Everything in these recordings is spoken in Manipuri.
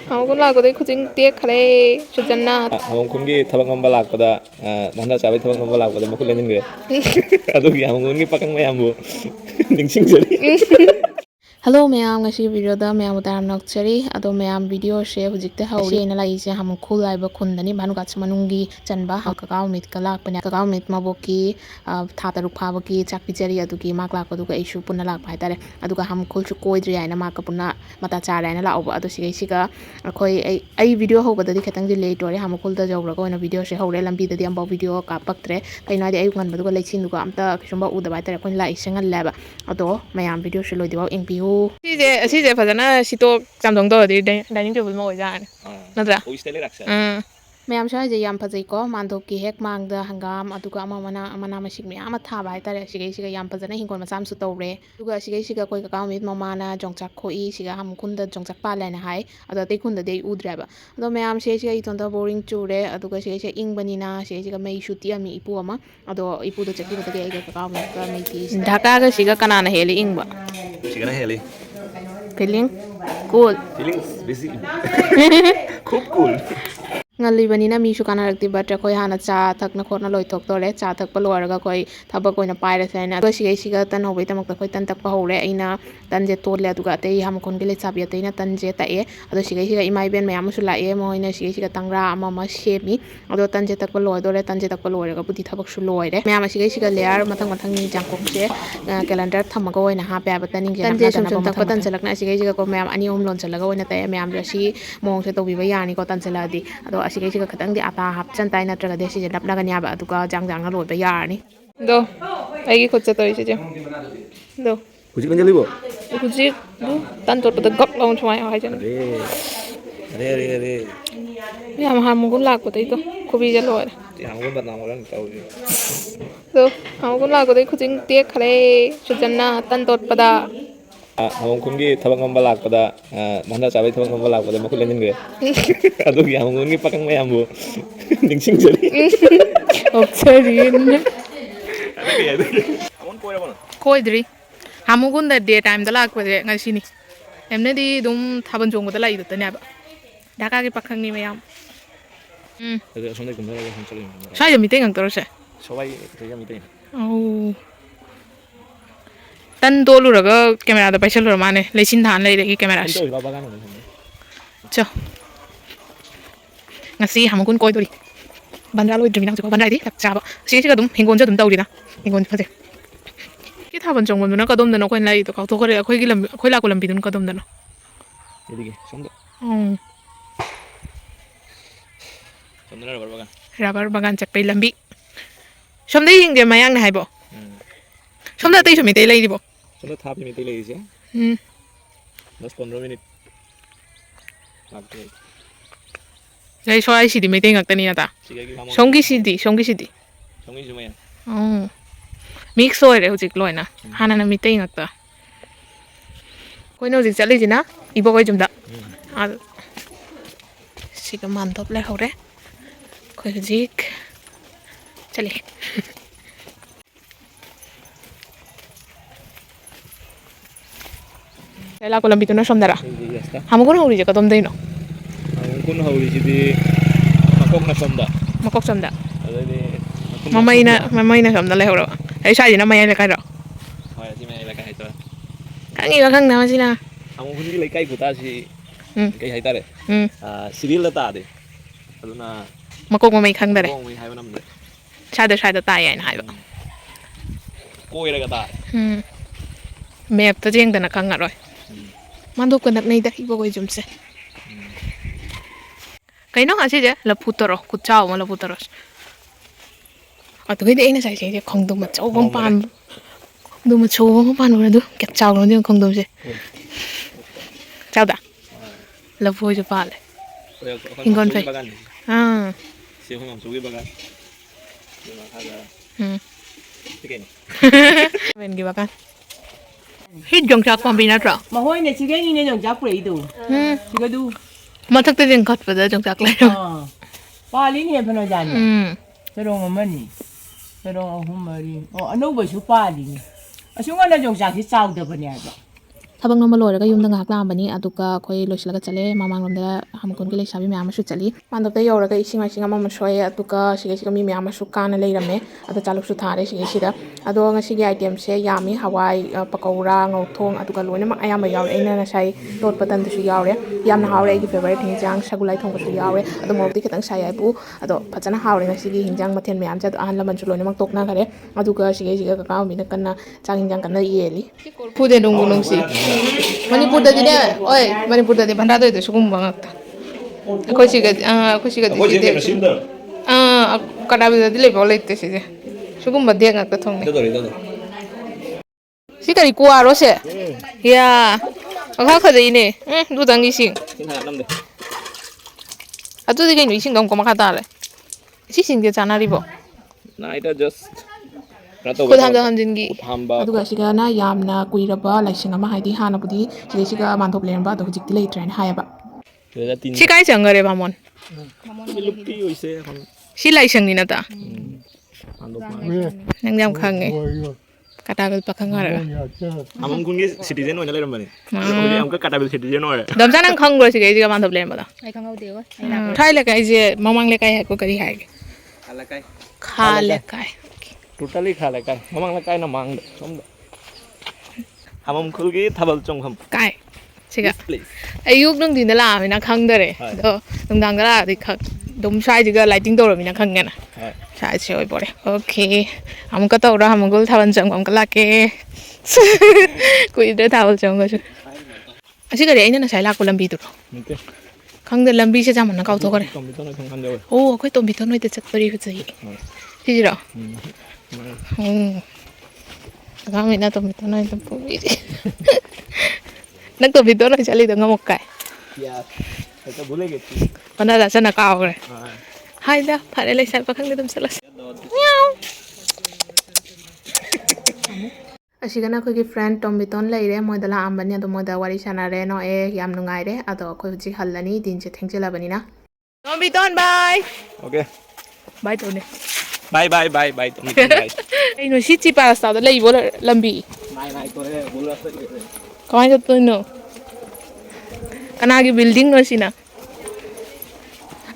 Hamukhulda ko kucing tiek kare sujana. Hamukhulgi tabak ngamba lakpada nanda sabi tabak ngamba lakpada makul lenin gue. Aduh ya hamukhulgi pakang mayambu. Ningsing jari. Hello ma'am, ngasi video da ma'am taram nakchari ado ma'am video share hujikte hauri na lai se Hamukhulda iba khundani banu gatch manungi chanba kaka amit kalak panya kaka amit maboki tha taruk phabaki chakpi jari adugi mak lak aduga issue punna lak bai tare aduga Hamukhul chu koidri aina mak punna mata chara aina la oba adu sigai siga khoi ai video ho badadi khetang di late ore Hamukhulda jawra ko na video share haure lambi dadi amba video ka paktre kaina di ayu ngan baduga leichin duga amta kishomba uda bai tare khoi la isengal laba ado ma'am video share loi diwa engpiu 시제 파잖아 시도 잠동도 어디 다이닝 테이블 먹어야 나더라 오이스텔레 락사 ꯃꯌꯥꯝ ꯁ꯭ꯋꯥꯏꯁꯦ ꯌꯥꯝ ꯐꯖꯩꯀꯣ ꯃꯥꯟꯗꯣꯞꯀꯤ ꯍꯦꯛ ꯃꯥꯡꯗ ꯍꯪꯒꯥꯝ ꯑꯗꯨꯒ ꯃꯅꯥ ꯃꯁꯤꯡ ꯃꯌꯥꯝ ꯑꯃ ꯊꯥꯕ ꯍꯥꯏꯇꯥꯔꯦ ꯁꯤꯒꯩꯁꯤꯒ ꯌꯥꯝ ꯐꯖꯅ ꯍꯤꯡꯒꯣꯜ ꯃꯆꯥ ꯑꯃꯁꯨ ꯇꯧꯔꯦ ꯑꯗꯨꯒ ꯁꯤꯒꯩꯁꯤꯒ ꯑꯩꯈꯣꯏ ꯀꯀꯥ ꯃꯤꯠ ꯃꯃꯥꯅ ꯌꯣꯡꯆꯥꯛ ꯈꯣꯛꯏ ꯁꯤꯒ ꯍꯥꯃꯨꯈꯨꯟꯗ ꯌꯣꯡꯆꯥꯛ ꯄꯥꯜꯂꯦꯅ ꯍꯥꯏ ꯑꯗꯣ ꯑꯇꯩ ꯈꯨꯟꯗꯗꯤ ꯑꯩ ꯎꯗ꯭ꯔꯦꯕ ꯑꯗꯣ ꯃꯌꯥꯝ ꯁꯤꯒꯩꯁꯤꯒ ꯏꯇꯣꯟꯇ ꯕꯣꯔꯤꯡ ꯆꯨꯔꯦ ꯑꯗꯨꯒ ꯁꯤꯒꯩꯁꯤꯒ ꯏꯪꯕꯅꯤꯅ ꯁꯤꯒꯩꯁꯤꯒ ꯃꯩꯁꯨ ꯇꯤꯛꯑꯝꯃꯤ ꯏꯄꯨ ꯑꯃ ꯑꯗꯣ ꯏꯄꯨꯗꯣ ꯆꯠꯈꯤꯕꯗꯒꯤ ꯑꯩꯒ ꯀꯀꯥ ꯃꯤꯠꯀ ꯃꯩ ꯇꯤꯛꯏꯁꯦ ꯙꯥꯀꯥꯒ ꯁꯤꯒ ꯀꯅꯥꯅ ꯍꯦꯜꯂꯤ ꯏꯪꯕ sigana heli feeling cool feeling busy खूब cool ngalibani misu kanaragti but akhoi hana cha thakna khotna loithokdore cha thakpa loiraga khoi thabak oina pairasaina ado sigai siga tan hobei tamakta khoi tan takpa hore aina tanje tolle aduga atei Hamukhulgi lechabi ateina tanje tae ado sigai siga imai ben mayam su lae moina sigai siga tangra ama ma semi ado tanje takpa loidore tanje takpa loiraga budi thabak su loire mayam sigai siga layer mathang mathang ni jangkokse calendar thamaga oina ha pa ba taning tanje sum sum takpa tan chalakna sigai siga ko mayam ani om lon chalaga oina tae mayam si mong se tobiba yani ko tan chaladi ado asigai katang di ata hapchan tai natraga de si lapna ga nya ba aduga jang jang na loi ba yarni do ai gi khotcha tori se do kuji kan jalibo kuji do tan tot ta gak lawn chwai hai jan are ya ma Hamukhul lak ko tai to khubi ja loi Hamukhul ba nam orang tahu do Hamukhul lak ko tai khujing te khale sujanna tan tot pada Hamukhulgi tabak ngamba lakpada nanda sabi tabak ngamba lakpada makul lenin gue. Aduh ya Hamukhulgi pakang mayambu. Ningsing jari. Observin. Hamun koira mana? Koidri. Hamukhulda day time da lakpade ngasini. Emne di dum thaban jong da lai dutane ba. Dhaka gi pakhang ni mayam. Ada sonde kumara ga hanchali. Sai ja meeting ang torse. Sobai tega meeting. Oh. Tan dolu raga camera da paisal ro mane lechin than lai regi camera. Cho. Ngasi Hamukhul koi dori. Bandra loi drimina ko bandra di tak chaba. Si si ga dum hingon ja dum tawri na. Hingon phase. Ki thaban jong mon na ka dum da no koi lai to ka to kore khoi gi lam khoi la ko lam bi dun ka dum da no. Edige sonde. Sonde Rubber bagan chakpai lambi. Somde ying de mayang na haibo. Somda tei somi tei lai dibo. Sonde thapi meeting lai ise. 10-15 minit. Lai so ai sidi meeting ngak tani ata. Songi sidi. Songi sumaya. Oh. Mix soire hujik loina. Hana na meeting ngak ta. Koi no hujik chali jina ibo koi jumda. Siga mantop le hore. Koi hujik chali. Ela ko lambi tu na somdara. Hamukhul hori je ka dom dei no. Hamukhul hori jadi makok na somda. Makok somda. Adai Mamaina somda le horo. Ai sai je na mai le kai ro. Hoi si mai le kai to. Kangi ba khang na ma sina. Hamukhulgi le kai kuta si kai hai tare. Civil la ta de. Aduna Makok ma mai khang dare. Makok mai hai banam de. Sai da tai ai hai ba. Koira ga ta. Map ta jeng da na khang aroi. Mandop kan nei da ibo koi jumse. Kaino ngasi je la putoro kuchao ma la putoros. Atoi de ina sai je khongdum ma chau bang pan. Du ma chau bang pan ro du ket chau ro ni khongdum je. Chau da. La phoi je pa le. Hingon phai. Si hong am sugi bagan. Tiken. Ben gi bakan. Hit yongchak pambi na tra. Mà hồi này chị cái như này yongchak pre du. Chị cái du. Mathak ta jeng khat pada yongchak lai ro. Pa li ni phano jan. Serong amani. Serong ahum mari. Oh ano ba su pa li ni. Asu nga na yongchak si chau da ba nya ba. ꯊꯕꯛ ꯅꯣꯝꯕ ꯂꯣꯏꯔꯒ ꯌꯨꯝꯗ ꯉꯥꯏꯍꯥꯛ ꯂꯥꯛꯑꯝꯕꯅꯤ ꯑꯗꯨꯒ ꯑꯩꯈꯣꯏ ꯂꯣꯏꯁꯤꯜꯂꯒ ꯆꯠꯂꯦ ꯃꯃꯥꯡꯂꯣꯝꯗ ꯍꯥꯃꯨꯈꯨꯜꯒꯤ ꯂꯩꯁꯥꯕꯤ ꯃꯌꯥꯝ ꯑꯃꯁꯨ ꯆꯠꯂꯤ ꯃꯥꯟꯗꯣꯞꯇ ꯌꯧꯔꯒ ꯏꯁꯤꯡ ꯃꯥꯏꯁꯤꯡ ꯑꯃ ꯁꯣꯛꯑꯦ ꯑꯗꯨꯒ ꯁꯤꯒꯩꯁꯤꯒ ꯃꯤ ꯃꯌꯥꯝ ꯑꯃꯁꯨ ꯀꯥꯅ ꯂꯩꯔꯝꯃꯦ ꯑꯗꯣ ꯆꯥꯂꯨꯛꯁꯨ ꯊꯥꯔꯦ ꯁꯤꯒꯩꯁꯤꯗ ꯑꯗꯣ ꯉꯁꯤꯒꯤ ꯑꯥꯏꯇꯦꯝꯁꯦ ꯌꯥꯝꯃꯤ ꯍꯋꯥꯏ ꯄꯀꯧꯔꯥ ꯉꯧꯊꯣꯡ ꯑꯗꯨꯒ ꯂꯣꯏꯅꯃꯛ ꯑꯌꯥꯝꯕ ꯌꯥꯎꯔꯦ ꯑꯩꯅ ꯉꯁꯥꯏ ꯇꯣꯠꯄ ꯇꯟꯗꯨꯁꯨ ꯌꯥꯎꯔꯦ ꯌꯥꯝꯅ ꯍꯥꯎꯔꯦ ꯑꯩꯒꯤ ꯐꯦꯚꯣꯔꯥꯏꯠ ꯍꯤꯟꯖꯥꯡ ꯁꯒꯨꯂꯥꯏ ꯊꯣꯡꯕꯁꯨ ꯌꯥꯎꯔꯦ ꯑꯗꯣ ꯃꯣꯔꯣꯛꯇꯤ ꯈꯤꯇꯪ ꯁꯥꯏ ꯍꯥꯏꯕꯨ ꯑꯗꯣ ꯐꯖꯅ ꯍꯥꯎꯔꯦ ꯉꯁꯤꯒꯤ ꯍꯤꯟꯖꯥꯡ ꯃꯊꯦꯜ ꯃꯌꯥꯝꯁꯦ ꯑꯗꯣ ꯑꯍꯜ ꯂꯃꯟꯁꯨ ꯂꯣꯏꯅꯃꯛ ꯇꯣꯛꯅꯈꯔꯦ ꯑꯗꯨꯒ ꯁꯤꯒꯩꯁꯤꯒ ꯀꯀꯥ ꯃꯃꯤꯅ ꯀꯟꯅ ꯆꯥꯛ ꯍꯤꯟꯖꯥꯡ ꯀꯟꯅ ꯌꯦꯜꯂꯤ ꯐꯨꯗꯦ ꯅꯨꯡꯕꯨ ꯅꯨꯡꯁꯤ ꯃꯅꯤꯄꯨꯔꯗꯗꯤꯅꯦ ꯍꯣꯏ ꯃꯅꯤꯄꯨꯔꯗꯗꯤ ꯚꯟꯗꯥꯔꯗꯣꯏꯗꯣ ꯁꯤꯒꯨꯝꯕ ꯉꯥꯛꯇ ꯑꯩꯈꯣꯏ ꯑꯩꯈꯣꯏ ꯁꯤꯒꯗꯤ ꯀꯩꯅꯣ ꯁꯤꯝꯗꯔꯣ ꯀꯗꯥꯏꯗꯗꯤ ꯂꯩꯐꯥꯎ ꯂꯩꯇꯦ ꯁꯤꯁꯦ ꯁꯤꯒꯨꯝꯕ ꯗꯦꯛ ꯉꯥꯛꯇ ꯊꯣꯡꯅꯩ ꯁꯤ ꯀꯔꯤ ꯀꯨꯋꯥꯔꯣꯁꯦ ꯌꯥ ꯑꯣꯈꯥ ꯐꯖꯩꯅꯦ ꯑꯗꯨꯗꯪ ꯏꯁꯤꯡ ꯑꯗꯨꯗꯤ ꯀꯩꯅꯣ ꯏꯁꯤꯡꯗꯣ ꯑꯃꯨꯛꯀ ꯃꯈꯥ ꯇꯥꯔꯦ ꯁꯤꯁꯤꯡꯁꯦ ꯆꯥꯅꯔꯤꯕꯣ ꯅꯥꯏꯗ ꯖꯁ ꯀꯩꯅꯣ ꯇꯧꯒꯦ ꯈꯨꯠ ꯇꯧꯕ ꯍꯥꯝꯗꯣꯛ ꯍꯥꯝꯖꯤꯟꯒꯤ ꯈꯨꯠ ꯍꯥꯝꯕ ꯑꯗꯨꯒ ꯁꯤꯗꯅ ꯌꯥꯝꯅ ꯀꯨꯏꯔꯕ ꯂꯥꯏꯁꯪ ꯑꯃ ꯍꯥꯏꯗꯤ ꯍꯥꯟꯅꯕꯨꯗꯤ ꯁꯤꯒꯩꯁꯤꯒ ꯃꯥꯟꯗꯣꯞ ꯂꯩꯔꯝꯕ ꯑꯗꯣ ꯍꯧꯖꯤꯛꯇꯤ ꯂꯩꯇ꯭ꯔꯦꯅ ꯍꯥꯏꯌꯦꯕ ꯁꯤ ꯀꯥꯏ ꯆꯪꯈꯔꯦ ꯕꯥꯃꯣꯟ ꯁꯤ ꯂꯥꯏꯁꯪꯅꯤ ꯅꯠꯇ ꯅꯪ ꯌꯥꯝ ꯈꯪꯉꯦ ꯀꯇꯥꯕꯤꯜ ꯄꯥꯈꯪ ꯍꯥꯏꯔꯒ ꯍꯥꯃꯨꯡꯈꯨꯜꯒꯤ ꯁꯤꯇꯤꯖꯦꯟ ꯑꯣꯏꯅ ꯂꯩꯔꯝꯕꯅꯤ ꯍꯧꯖꯤꯛ ꯑꯃꯨꯛꯀ ꯀꯇꯥꯕꯤꯜ ꯁꯤꯇꯤꯖꯦꯟ ꯑꯣꯏꯔꯦ ꯗꯣꯝꯆꯥ ꯅꯪ ꯈꯪꯕ꯭ꯔꯣ ꯁꯤꯒꯩꯁꯤꯒ ꯃꯥꯟꯗꯣꯞ ꯂꯩꯔꯝꯕꯗꯣ ꯑꯩ ꯈꯪꯍꯧꯗꯦ ꯁ꯭ꯋꯥꯏ ꯂꯩꯀꯥꯏꯁꯦ ꯃꯃꯥꯡ ꯂꯩꯀꯥꯏ ꯍꯥꯏꯀꯣ ꯀꯔꯤ ꯍꯥꯏꯒꯦ ꯈꯥ ꯂꯩꯀꯥꯏ ꯇꯣꯇꯦꯜꯂꯤ ꯈꯥ ꯂꯩꯀꯥꯏ ꯃꯃꯥꯡ ꯂꯩꯀꯥꯏꯅ ꯃꯥꯡꯗ ꯁꯣꯝꯗ ꯍꯥꯃꯨꯈꯨꯜꯒꯤ ꯊꯥꯕꯜ ꯆꯣꯡꯐꯝ ꯀꯥꯏ ꯁꯤꯒ ꯗꯤꯁ ꯄ꯭ꯂꯦꯁ ꯑꯌꯨꯛ ꯅꯨꯡꯊꯤꯟꯗ ꯂꯥꯛꯑꯃꯤꯅ ꯈꯪꯗꯔꯦ ꯍꯣꯏ ꯑꯗꯣ ꯅꯨꯡꯗꯥꯡꯗ ꯂꯥꯛꯑꯗꯤ ꯑꯗꯨꯝ ꯁ꯭ꯋꯥꯏꯁꯤꯒ ꯂꯥꯏꯇꯤꯡ ꯇꯧꯔꯃꯤꯅ ꯈꯪꯉꯦꯅ ꯍꯣꯏ ꯁ꯭ꯋꯥꯏꯁꯦ ꯑꯣꯏꯕꯣꯔꯦ ꯑꯣꯀꯦ ꯑꯃꯨꯛꯀ ꯇꯧꯔꯣ ꯍꯥꯃꯨꯈꯨꯜ ꯊꯥꯕꯜ ꯆꯣꯡꯕ ꯑꯃꯨꯛꯀ ꯂꯥꯛꯀꯦ ꯀꯨꯏꯗ꯭ꯔꯦ ꯊꯥꯕꯜ ꯆꯣꯡꯕꯁꯨ ꯑꯁꯤ ꯀꯔꯤ ꯑꯩꯅ ꯉꯁꯥꯏ ꯂꯥꯛꯄ ꯂꯝꯕꯤꯗꯨꯔꯣ ꯅꯠꯇꯦ ꯈꯪꯗꯦ ꯂꯝꯕꯤꯁꯦ ꯆꯥꯃꯟꯅ ꯀꯥꯎꯊꯣꯛꯈ꯭ꯔꯦ ꯇꯣꯝꯕꯤꯇꯣꯟ ꯍꯣꯏ ꯊꯣꯡ ꯍꯥꯟꯖꯧꯋꯦ ꯑꯣ ꯑꯩꯈꯣꯏ ꯇꯣꯝꯕꯤꯇꯣꯟ ꯍꯣꯏꯗ ꯆꯠꯄꯔꯤ ꯐꯖꯩ ꯁꯤꯁꯤꯔꯣ ꯑꯉꯥꯡꯈꯩꯅ ꯇꯣꯝꯕꯤꯇꯣꯟ ꯍꯣꯏꯗ ꯄꯨꯕꯤꯔꯤ ꯅꯪ ꯇꯣꯝꯕꯤꯇꯣꯟ ꯍꯣꯏ ꯆꯠꯂꯤꯗꯣ ꯉꯝꯃꯣꯛ ꯀꯥꯏ ꯍꯣꯠꯅ ꯗꯥꯁꯟꯅ ꯀꯥꯎꯈ꯭ꯔꯦ ꯍꯥꯏꯗ ꯐꯔꯦ ꯂꯩꯁꯥꯕꯤ ꯄꯥꯈꯪꯗꯤ ꯑꯗꯨꯝ ꯆꯠꯂꯁꯤ ꯑꯁꯤꯒꯅ ꯑꯩꯈꯣꯏꯒꯤ ꯐ꯭ꯔꯦꯟ ꯇꯣꯝꯕꯤꯇꯣꯟ ꯂꯩꯔꯦ ꯃꯣꯏꯗ ꯂꯥꯛꯑꯝꯕꯅꯤ ꯑꯗꯣ ꯃꯣꯏꯗ ꯋꯥꯔꯤ ꯁꯥꯟꯅꯔꯦ ꯅꯣꯛꯑꯦ ꯌꯥꯝ ꯅꯨꯡꯉꯥꯏꯔꯦ ꯑꯗꯣ ꯑꯩꯈꯣꯏ ꯍꯧꯖꯤꯛ ꯍꯜꯂꯅꯤ ꯗꯤꯟꯁꯦ ꯊꯦꯡꯖꯤꯜꯂꯕꯅꯤꯅ ꯇꯣꯝꯕꯤꯇꯣꯟ ꯕꯥꯏ ꯑꯣꯀꯦ ꯕꯥꯏ ꯇꯧꯅꯦ ꯕꯥꯏ ꯕꯥꯏ ꯕꯥꯏ ꯕꯥꯏ ꯇꯣꯝꯕꯤꯇꯣꯟ ꯕꯥꯏ ꯀꯩꯅꯣ ꯁꯤ ꯆꯤꯄꯥꯔꯥꯁꯇꯥꯗ ꯂꯩꯕꯣ ꯂꯝꯕꯤ ꯀꯃꯥꯏꯅ ꯆꯠꯇꯣꯏꯅꯣ ꯀꯅꯥꯒꯤ ꯕꯤꯜꯗꯤꯡꯅꯣ ꯁꯤꯅ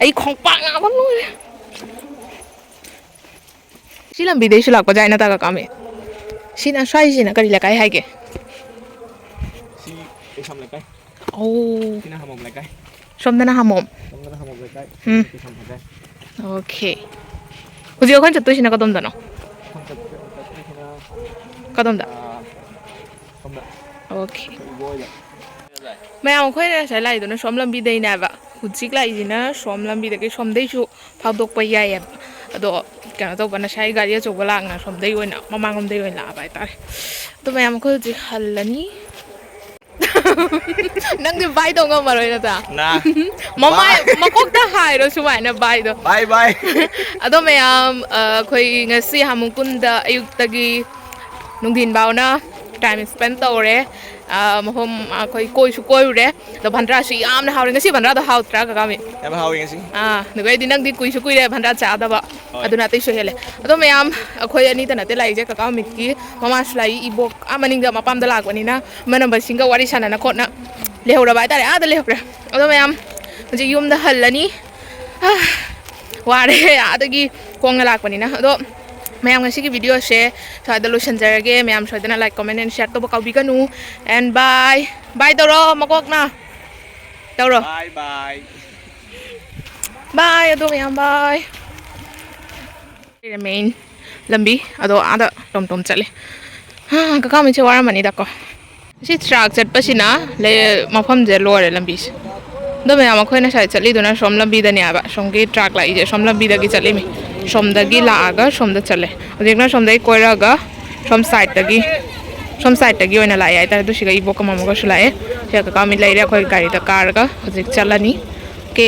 ꯑꯩ ꯈꯣꯡꯄꯥꯛ ꯅꯥꯕ ꯂꯣꯏꯔꯦ ꯁꯤ ꯂꯝꯕꯤꯗꯩꯁꯨ ꯂꯥꯛꯄ ꯌꯥꯏ ꯅꯠꯇ꯭ꯔꯒ ꯀꯥꯃꯦ ꯁꯤꯅ ꯁ꯭ꯋꯥꯏꯁꯤꯅ ꯀꯔꯤ ꯂꯩꯀꯥꯏ ꯍꯥꯏꯒꯦ ꯁꯤ ꯀꯩꯁꯥꯝ ꯂꯩꯀꯥꯏ ꯑꯧ ꯁꯤꯅ ꯍꯥꯃꯣꯝ ꯂꯩꯀꯥꯏ ꯁꯣꯝꯗꯅ ꯍꯥꯃꯣꯝ ꯁꯣꯝꯗꯅ ꯍꯥꯃꯣꯝ ꯂꯩꯀꯥꯏ ꯁꯤꯅ ꯀꯩꯁꯥꯝ ꯂꯩꯀꯥꯏ ꯑꯣꯀꯦ ꯍꯧꯖꯤꯛ ꯑꯩꯈꯣꯏꯅ ꯆꯠꯇꯣꯏꯁꯤꯅ ꯀꯗꯣꯝꯗꯅꯣ ꯆꯠꯇꯣꯏꯁꯤꯅ ꯀꯗꯣꯝꯗ ꯁꯣꯝꯗ ꯑꯣꯀꯦ ꯑꯩꯈꯣꯏ ꯏꯕꯣ ꯍꯣꯏꯗ ꯃꯌꯥꯝ ꯑꯩꯈꯣꯏꯅ ꯉꯁꯥꯏ ꯂꯥꯛꯏꯗꯨꯅ ꯁꯣꯝ ꯂꯝꯕꯤꯗꯩꯅꯦꯕ ꯍꯧꯖꯤꯛ ꯂꯥꯛꯏꯁꯤꯅ ꯁꯣꯝ ꯂꯝꯕꯤꯗꯒꯤ ꯁꯣꯝꯗꯩꯁꯨ ꯐꯥꯎꯗꯣꯛꯄ ꯌꯥꯏꯑꯕ ꯑꯗꯣ ꯀꯩꯅꯣ ꯇꯧꯕ ꯉꯁꯥꯏ ꯒꯥꯔꯤ ꯑꯆꯧꯕ ꯂꯥꯛꯅ ꯁꯣꯝꯗꯩ ꯑꯣꯏꯅ ꯃꯃꯥꯡꯂꯣꯝꯗꯩ ꯑꯣꯏꯅ ꯂꯥꯛꯑꯕ ꯍꯥꯏꯇꯥꯔꯦ ꯑꯗꯣ ꯃꯌꯥꯝ ꯑꯩꯈꯣꯏ ꯍꯧꯖꯤꯛ ꯍꯜꯂꯅꯤ ꯅꯪꯗꯤ ꯕꯥꯏ ꯇꯧ ꯉꯝꯃꯔꯣꯏ ꯅꯠꯇ꯭ꯔꯥ ꯅꯥ ꯃꯃꯥꯏ ꯕꯥꯏ ꯃꯀꯣꯛꯇ ꯍꯥꯏꯔꯣ ꯁꯨꯃꯥꯏꯅ ꯕꯥꯏꯗꯣ ꯕꯥꯏ ꯕꯥꯏ ꯑꯗꯣ ꯃꯌꯥꯝ ꯑꯩꯈꯣꯏ ꯉꯁꯤ ꯍꯥꯃꯨꯈꯨꯜꯗ ꯑꯌꯨꯛꯇꯒꯤ ꯅꯨꯡꯊꯤꯟꯐꯥꯎꯅ ꯇꯥꯏꯝ ꯁ꯭ꯄꯦꯟ ꯇꯧꯔꯦ ꯃꯐꯝ ꯑꯩꯈꯣꯏ ꯀꯣꯏꯁꯨ ꯀꯣꯏꯔꯨꯔꯦ ꯑꯗꯣ ꯚꯟꯗ꯭ꯔꯥꯁꯨ ꯌꯥꯝꯅ ꯍꯥꯎꯔꯦ ꯉꯁꯤ ꯚꯟꯗ꯭ꯔꯥꯗꯣ ꯍꯥꯎꯇ꯭ꯔꯥ ꯀꯀꯥꯃꯤ ꯌꯥꯝ ꯍꯥꯎꯋꯤ ꯉꯁꯤ ꯑꯗꯨꯒ ꯑꯩꯗꯤ ꯅꯪꯗꯤ ꯀꯨꯏꯁꯨ ꯀꯨꯏꯔꯦ ꯚꯟꯗ꯭ꯔꯥ ꯆꯥꯗꯕ ꯍꯣꯏ ꯑꯗꯨꯅ ꯑꯇꯩꯁꯨ ꯍꯦꯜꯂꯦ ꯑꯗꯣ ꯃꯌꯥꯝ ꯑꯩꯈꯣꯏ ꯑꯅꯤꯇ ꯅꯠꯇꯦ ꯂꯥꯛꯏꯁꯦ ꯀꯀꯥ ꯃꯤꯠꯀꯤ ꯃꯃꯥꯁꯨ ꯂꯥꯛꯏ ꯏꯕꯣꯛ ꯃꯅꯤꯡꯗ ꯃꯄꯥꯝꯗ ꯂꯥꯛꯄꯅꯤꯅ ꯃꯅꯝꯕꯁꯤꯡꯒ ꯋꯥꯔꯤ ꯁꯥꯟꯅꯅ ꯈꯣꯠꯅ ꯂꯩꯍꯧꯔꯕ ꯍꯥꯏꯇꯥꯔꯦ ꯑꯥꯗ ꯂꯩꯍꯧꯔꯦ ꯑꯗꯣ ꯃꯌꯥꯝ ꯍꯧꯖꯤꯛ ꯌꯨꯝꯗ ꯍꯜꯂꯅꯤ ꯋꯥꯔꯦ ꯑꯗꯒꯤ ꯈꯣꯡꯅ ꯂꯥꯛꯄꯅꯤꯅ ꯑꯗꯣ ꯃꯌꯥꯝ ꯉꯁꯤꯒꯤ ꯚꯤꯗꯤꯑꯣꯁꯦ ꯁ꯭ꯋꯥꯏꯗ ꯂꯣꯏꯁꯤꯟꯖꯔꯒꯦ ꯃꯌꯥꯝ ꯁꯣꯏꯗꯅ ꯂꯥꯏꯛ ꯀꯣꯃꯦꯟ ꯑꯦꯟ ꯁꯤꯌꯔ ꯇꯧꯕ ꯀꯥꯎꯕꯤꯒꯅꯨ ꯑꯦꯟ ꯕꯥꯏ ꯕꯥꯏ ꯇꯧꯔꯣ ꯃꯀꯣꯛꯅ ꯇꯧꯔꯣ ꯕꯥꯏ ꯕꯥꯏ ꯕꯥꯏ ꯑꯗꯣ ꯃꯌꯥꯝ ꯕꯥꯏ ꯃꯦꯟ ꯂꯝꯕꯤ ꯑꯗꯣ ꯑꯥꯗ ꯇꯣꯝ ꯇꯣꯝ ꯆꯠꯂꯦ ꯀꯀꯥ ꯃꯤꯠꯁꯦ ꯋꯥꯔꯝꯃꯅꯤꯗꯀꯣ ꯁꯤ ꯇ꯭ꯔꯥꯛ ꯆꯠꯄꯁꯤꯅ ꯃꯐꯝꯁꯦ ꯂꯣꯏꯔꯦ ꯂꯝꯕꯤꯁꯦ ꯑꯗꯣ ꯃꯌꯥꯝ ꯑꯩꯈꯣꯏꯅ ꯁꯥꯏꯗ ꯆꯠꯂꯤꯗꯨꯅ ꯁꯣꯝ ꯂꯝꯕꯤꯗꯅꯦꯕ ꯁꯣꯝꯒꯤ ꯇ꯭ꯔꯥꯛ ꯂꯥꯛꯏꯁꯦ ꯁꯣꯝ ꯂꯝꯕꯤꯗꯒꯤ ꯆꯠꯂꯤꯃꯤ ꯁꯣꯝꯗꯒꯤ ꯂꯥꯛꯑꯒ ꯁꯣꯝꯗ ꯆꯠꯂꯦ ꯍꯧꯖꯤꯛꯅ ꯁꯣꯝꯗꯒꯤ ꯀꯣꯏꯔꯛꯑꯒ ꯁꯣꯝ ꯁꯥꯏꯗꯇꯒꯤ ꯑꯣꯏꯅ ꯂꯥꯛꯑꯦ ꯍꯥꯏꯇꯥꯔꯦ ꯑꯗꯨ ꯁꯤꯒ ꯏꯕꯣꯛꯀ ꯃꯃꯒꯁꯨ ꯂꯥꯛꯑꯦ ꯁꯤꯒ ꯀꯀꯥ ꯃꯤꯠ ꯂꯩꯔꯦ ꯑꯩꯈꯣꯏ ꯒꯥꯔꯤꯗ ꯀꯥꯔꯒ ꯍꯧꯖꯤꯛ ꯆꯠꯂꯅꯤ ꯑꯣꯀꯦ